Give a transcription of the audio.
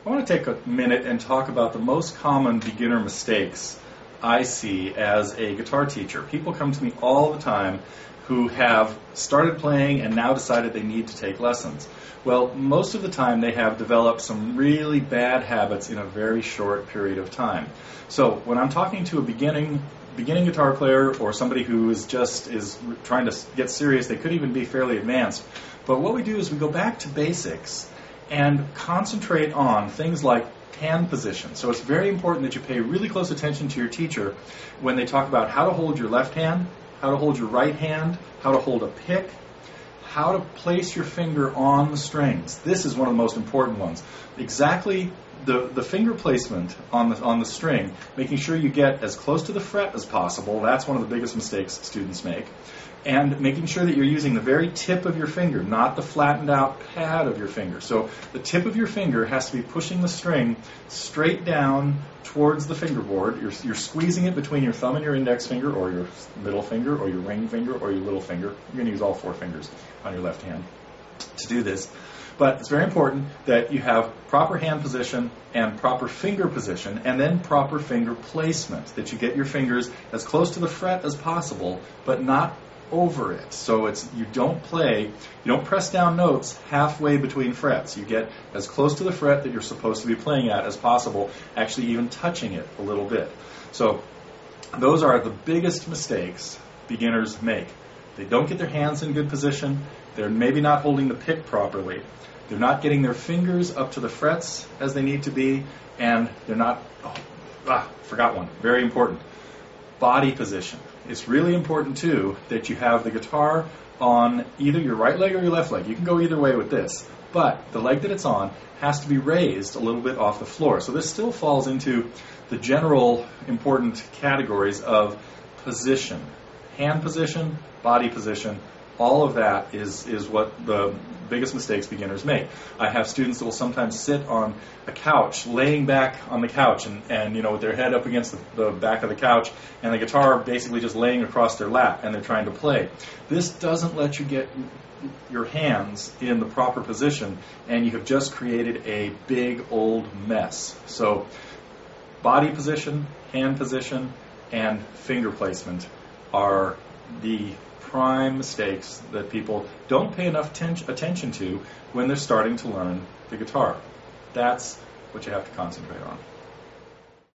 I want to take a minute and talk about the most common beginner mistakes I see as a guitar teacher. People come to me all the time who have started playing and now decided they need to take lessons. Well, most of the time they have developed some really bad habits in a very short period of time. So when I'm talking to a beginning guitar player or somebody who is trying to get serious, they could even be fairly advanced. But what we do is we go back to basics and concentrate on things like hand position. So it's very important that you pay really close attention to your teacher when they talk about how to hold your left hand, how to hold your right hand, how to hold a pick, how to place your finger on the strings. This is one of the most important ones. Exactly the finger placement on the string, making sure you get as close to the fret as possible. That's one of the biggest mistakes students make. And making sure that you're using the very tip of your finger, not the flattened out pad of your finger. So the tip of your finger has to be pushing the string straight down towards the fingerboard. You're squeezing it between your thumb and your index finger, or your middle finger, or your ring finger, or your little finger. You're going to use all four fingers on your left hand to do this. But it's very important that you have proper hand position and proper finger position, and then proper finger placement, that you get your fingers as close to the fret as possible, but not over it. So you don't press down notes halfway between frets. You get as close to the fret that you're supposed to be playing at as possible, actually even touching it a little bit. So those are the biggest mistakes beginners make. They don't get their hands in good position. They're maybe not holding the pick properly. They're not getting their fingers up to the frets as they need to be, and they're not, forgot one, very important, body position. It's really important, too, that you have the guitar on either your right leg or your left leg. You can go either way with this, but the leg that it's on has to be raised a little bit off the floor. So this still falls into the general important categories of position. Hand position, body position, all of that is what the biggest mistakes beginners make. I have students that will sometimes sit on a couch, laying back on the couch, and with their head up against the back of the couch, and the guitar basically just laying across their lap, and they're trying to play. This doesn't let you get your hands in the proper position, and you have just created a big old mess. So body position, hand position, and finger placement are the prime mistakes that people don't pay enough attention to when they're starting to learn the guitar. That's what you have to concentrate on.